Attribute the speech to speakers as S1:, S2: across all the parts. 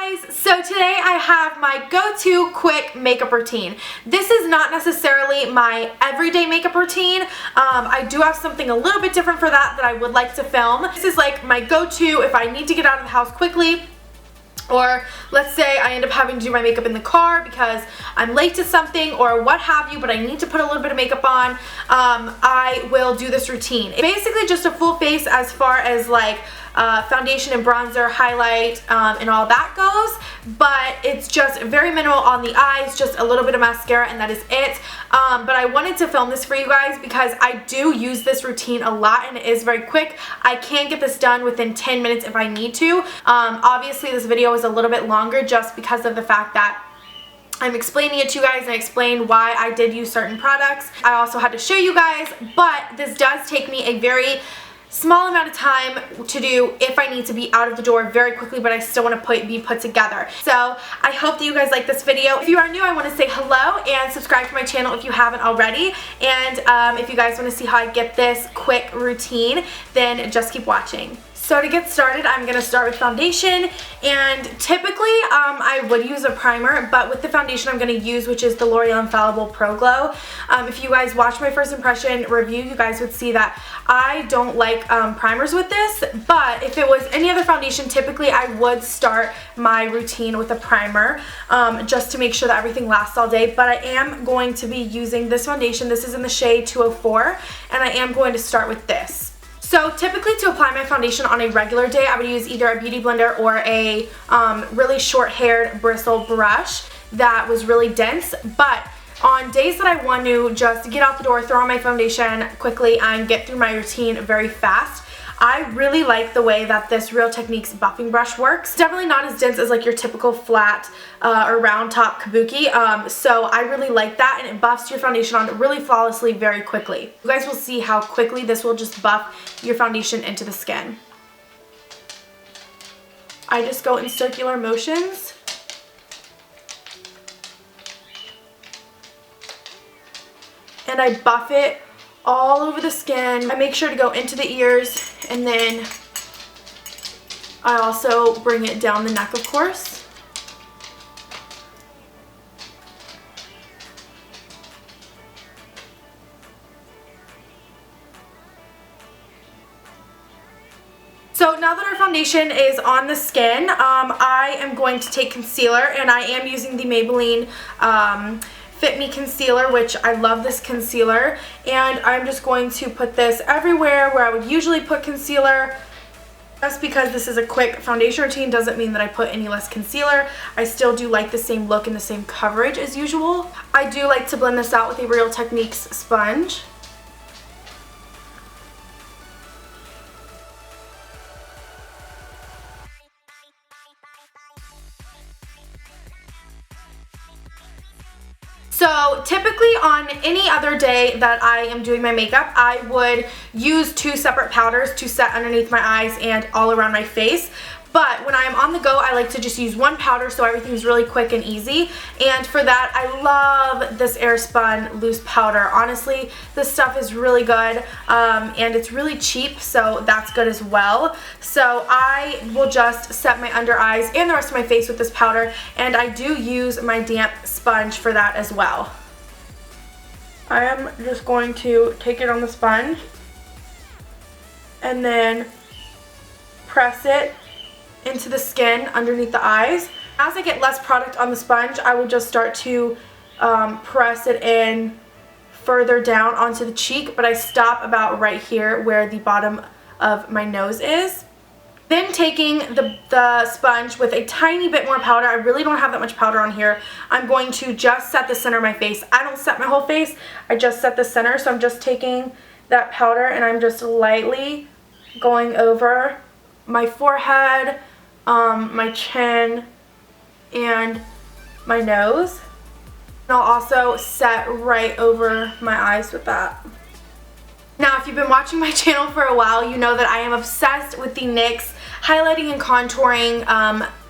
S1: Guys, so today I have my go-to quick makeup routine. This is not necessarily my everyday makeup routine. I do have something a little bit different for that I would like to film. This is like my go-to if I need to get out of the house quickly, or let's say I end up having to do my makeup in the car because I'm late to something or what have you, but I need to put a little bit of makeup on. I will do this routine. It's basically just a full face as far as like foundation and bronzer, highlight, and all that goes, but it's just very minimal on the eyes, just a little bit of mascara, and that is it. But I wanted to film this for you guys because I do use this routine a lot and it is very quick. I can get this done within 10 minutes if I need to. Obviously this video is a little bit longer just because of the fact that I'm explaining it to you guys and I explained why I did use certain products. I also had to show you guys, but this does take me a very small amount of time to do if I need to be out of the door very quickly, but I still want to be put together. So I hope that you guys like this video. If you are new, I want to say hello and subscribe to my channel if you haven't already. And if you guys want to see how I get this quick routine, then just keep watching. So to get started, I'm going to start with foundation, and typically I would use a primer, but with the foundation I'm going to use, which is the L'Oreal Infallible Pro Glow. If you guys watch my first impression review, you guys would see that I don't like primers with this, but if it was any other foundation, typically I would start my routine with a primer just to make sure that everything lasts all day. But I am going to be using this foundation. This is in the shade 204, and I am going to start with this. So typically to apply my foundation on a regular day, I would use either a beauty blender or a really short-haired bristle brush that was really dense. But on days that I want to just get out the door, throw on my foundation quickly, and get through my routine very fast, I really like the way that this Real Techniques buffing brush works. Definitely not as dense as like your typical flat or round top kabuki, so I really like that, and it buffs your foundation on really flawlessly very quickly. You guys will see how quickly this will just buff your foundation into the skin. I just go in circular motions. And I buff it all over the skin. I make sure to go into the ears, and then I also bring it down the neck, of course. So now that our foundation is on the skin, I am going to take concealer, and I am using the Mayebelline Fit Me Concealer, which I love this concealer, and I'm just going to put this everywhere where I would usually put concealer. Just because this is a quick foundation routine doesn't mean that I put any less concealer. I still do like the same look and the same coverage as usual. I do like to blend this out with a Real Techniques sponge. So typically on any other day that I am doing my makeup, I would use two separate powders to set underneath my eyes and all around my face. But when I'm on the go, I like to just use one powder so everything's really quick and easy. And for that, I love this Airspun loose powder. Honestly, this stuff is really good, and it's really cheap, so that's good as well. So I will just set my under eyes and the rest of my face with this powder, and I do use my damp sponge for that as well. I am just going to take it on the sponge and then press it into the skin underneath the eyes. As I get less product on the sponge, I will just start to press it in further down onto the cheek, but I stop about right here where the bottom of my nose is. Then taking the sponge with a tiny bit more powder, I really don't have that much powder on here, I'm going to just set the center of my face. I don't set my whole face, I just set the center, so I'm just taking that powder and I'm just lightly going over my forehead, my chin, and my nose. And I'll also set right over my eyes with that. Now, if you've been watching my channel for a while, you know that I am obsessed with the NYX Highlighting and Contouring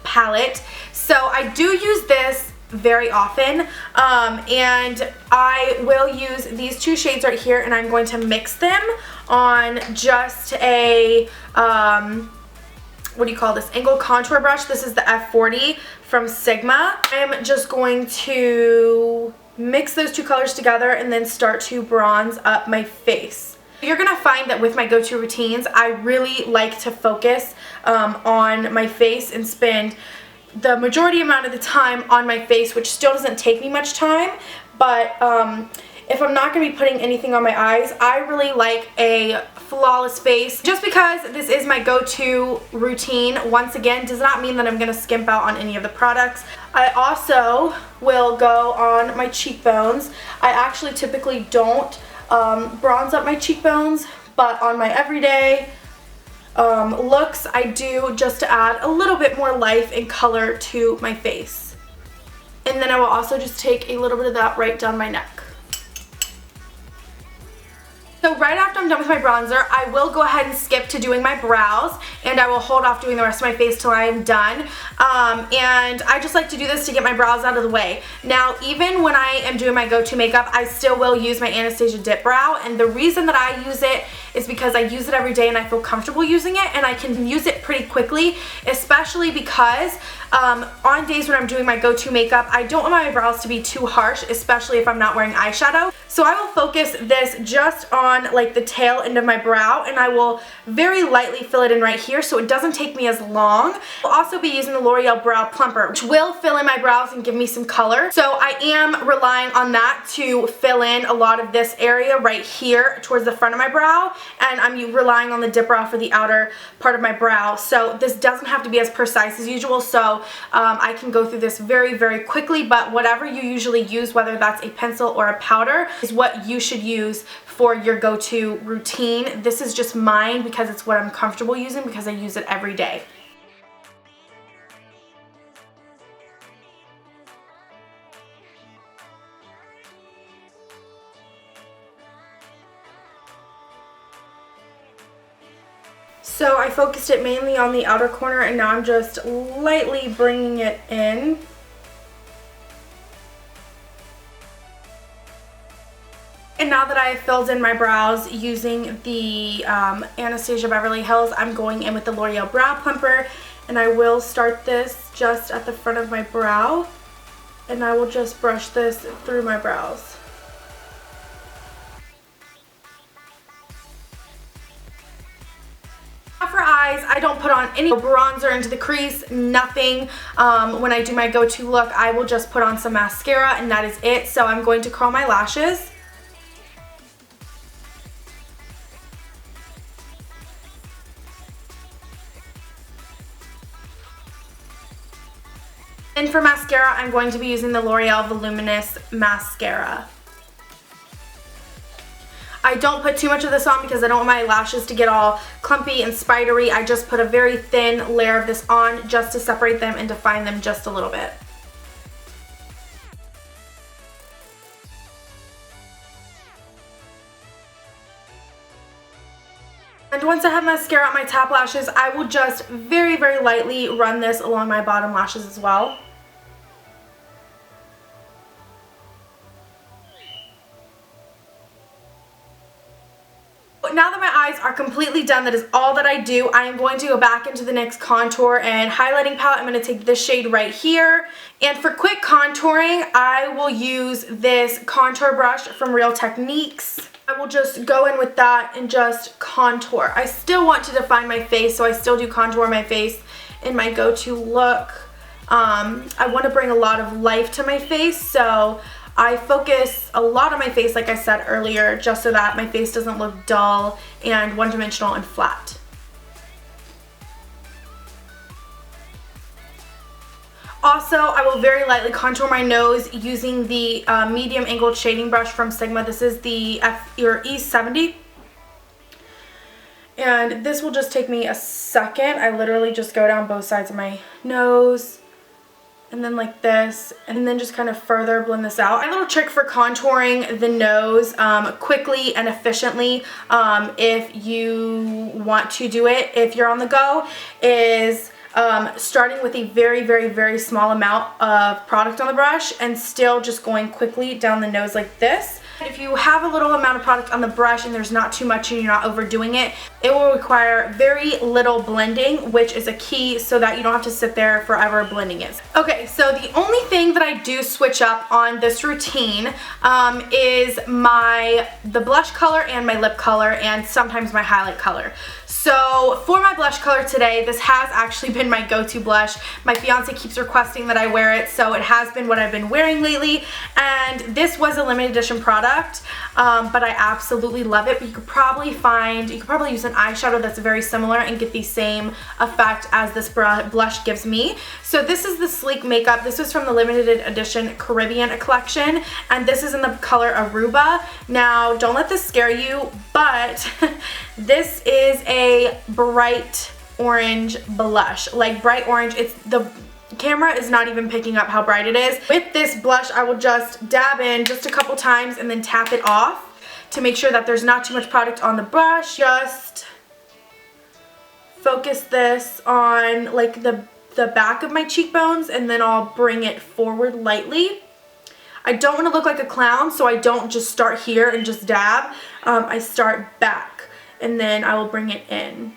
S1: palette. So I do use this very often, and I will use these two shades right here, and I'm going to mix them on just a what do you call this, angled contour brush. This is the F40 from Sigma. I'm just going to mix those two colors together and then start to bronze up my face. You're gonna find that with my go-to routines, I really like to focus on my face and spend the majority amount of the time on my face, which still doesn't take me much time, but if I'm not going to be putting anything on my eyes, I really like a flawless face. Just because this is my go-to routine, once again, does not mean that I'm going to skimp out on any of the products. I also will go on my cheekbones. I actually typically don't bronze up my cheekbones, but on my everyday looks, I do, just to add a little bit more life and color to my face. And then I will also just take a little bit of that right down my neck. So right after I'm done with my bronzer, I will go ahead and skip to doing my brows, and I will hold off doing the rest of my face till I am done. And I just like to do this to get my brows out of the way. Now, even when I am doing my go-to makeup, I still will use my Anastasia Dipbrow, and the reason that I use it is because I use it every day and I feel comfortable using it, and I can use it pretty quickly, especially because on days when I'm doing my go-to makeup, I don't want my brows to be too harsh, especially if I'm not wearing eyeshadow. So I will focus this just on like the tail end of my brow, and I will very lightly fill it in right here so it doesn't take me as long. I'll also be using the L'Oreal Brow Plumper, which will fill in my brows and give me some color. So I am relying on that to fill in a lot of this area right here towards the front of my brow, and I'm relying on the Dipbrow for the outer part of my brow. So this doesn't have to be as precise as usual, so I can go through this very, very quickly, but whatever you usually use, whether that's a pencil or a powder, is what you should use for your go-to routine. This is just mine because it's what I'm comfortable using because I use it every day. So I focused it mainly on the outer corner, and now I'm just lightly bringing it in. And now that I have filled in my brows using the Anastasia Beverly Hills, I'm going in with the L'Oreal Brow Plumper, and I will start this just at the front of my brow, and I will just brush this through my brows. For eyes, I don't put on any bronzer into the crease, nothing. When I do my go-to look, I will just put on some mascara, and that is it. So I'm going to curl my lashes. And for mascara, I'm going to be using the L'Oreal Voluminous mascara. I don't put too much of this on because I don't want my lashes to get all clumpy and spidery. I just put a very thin layer of this on just to separate them and define them just a little bit. And once I have mascara on my top lashes, I will just very, very lightly run this along my bottom lashes as well. Now that my eyes are completely done, that is all that I do. I am going to go back into the NYX contour and highlighting palette. I'm going to take this shade right here. And for quick contouring, I will use this contour brush from Real Techniques. I will just go in with that and just contour. I still want to define my face, so I still do contour my face in my go-to look. I want to bring a lot of life to my face, so I focus a lot on my face, like I said earlier, just so that my face doesn't look dull and one-dimensional and flat. Also, I will very lightly contour my nose using the medium angled shading brush from Sigma. This is the E70. And this will just take me a second. I literally just go down both sides of my nose, and then like this, and then just kind of further blend this out. My little trick for contouring the nose quickly and efficiently, if you want to do it, if you're on the go, is starting with a very, very, very small amount of product on the brush and still just going quickly down the nose like this. If you have a little amount of product on the brush and there's not too much and you're not overdoing it, it will require very little blending, which is a key so that you don't have to sit there forever blending it. Okay, so the only thing that I do switch up on this routine is the blush color and my lip color, and sometimes my highlight color. So for my blush color today, this has actually been my go-to blush. My fiance keeps requesting that I wear it, so it has been what I've been wearing lately. And this was a limited edition product, but I absolutely love it. But you could probably use an eyeshadow that's very similar and get the same effect as this blush gives me. So this is the Sleek Makeup. This was from the limited edition Caribbean collection, and this is in the color Aruba. Now, don't let this scare you, but this is a bright orange blush, like bright orange. The camera is not even picking up how bright it is. With this blush, I will just dab in just a couple times and then tap it off to make sure that there's not too much product on the brush. Just focus this on like the back of my cheekbones, and then I'll bring it forward lightly. I don't want to look like a clown, so I don't just start here and just dab. I start back, and then I will bring it in.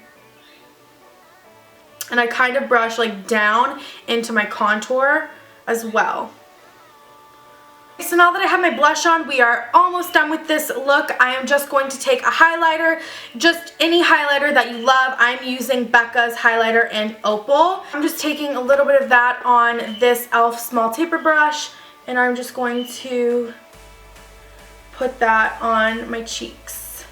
S1: And I kind of brush like down into my contour as well. So now that I have my blush on, we are almost done with this look. I am just going to take a highlighter, just any highlighter that you love. I'm using Becca's highlighter in Opal. I'm just taking a little bit of that on this e.l.f. small taper brush, and I'm just going to put that on my cheeks.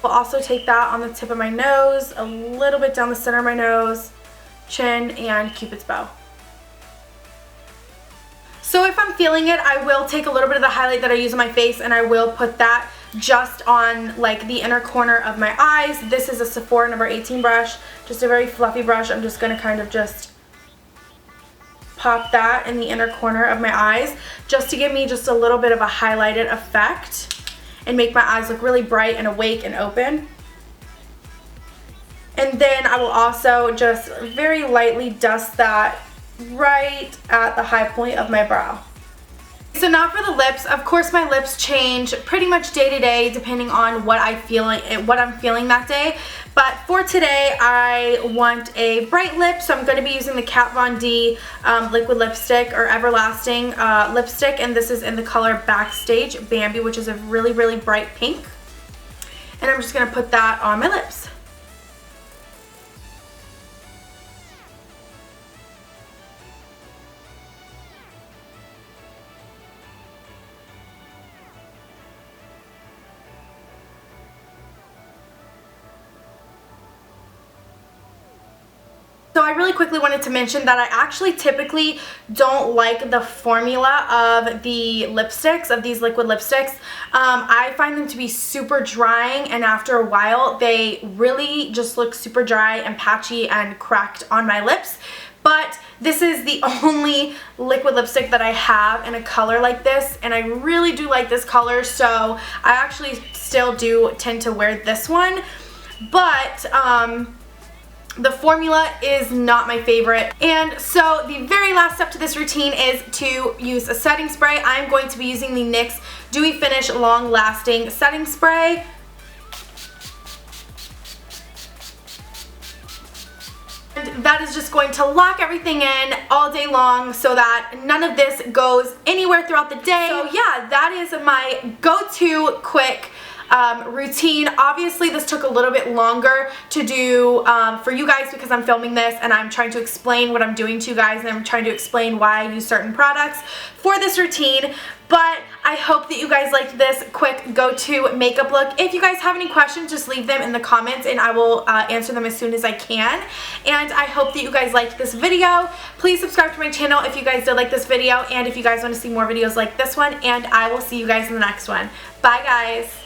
S1: I'll also take that on the tip of my nose, a little bit down the center of my nose, chin, and Cupid's bow. So if I'm feeling it, I will take a little bit of the highlight that I use on my face, and I will put that just on like the inner corner of my eyes. This is a Sephora number 18 brush, just a very fluffy brush. I'm just going to kind of just pop that in the inner corner of my eyes just to give me just a little bit of a highlighted effect and make my eyes look really bright and awake and open. And then I will also just very lightly dust that right at the high point of my brow. So now for the lips. Of course, my lips change pretty much day to day depending on what I'm feeling that day. But for today, I want a bright lip, so I'm going to be using the Kat Von D liquid lipstick, or everlasting lipstick, and this is in the color Backstage Bambi, which is a really, really bright pink. And I'm just going to put that on my lips. So I really quickly wanted to mention that I actually typically don't like the formula of the lipsticks, of these liquid lipsticks. I find them to be super drying, and after a while they really just look super dry and patchy and cracked on my lips. But this is the only liquid lipstick that I have in a color like this, and I really do like this color, so I actually still do tend to wear this one. But the formula is not my favorite. And so the very last step to this routine is to use a setting spray. I'm going to be using the NYX Dewy Finish Long Lasting Setting Spray. And that is just going to lock everything in all day long so that none of this goes anywhere throughout the day. So yeah, that is my go-to quick routine. Obviously this took a little bit longer to do for you guys because I'm filming this and I'm trying to explain what I'm doing to you guys, and I'm trying to explain why I use certain products for this routine. But I hope that you guys liked this quick go-to makeup look. If you guys have any questions, just leave them in the comments and I will answer them as soon as I can. And I hope that you guys liked this video. Please subscribe to my channel if you guys did like this video, and if you guys want to see more videos like this one, and I will see you guys in the next one. Bye guys!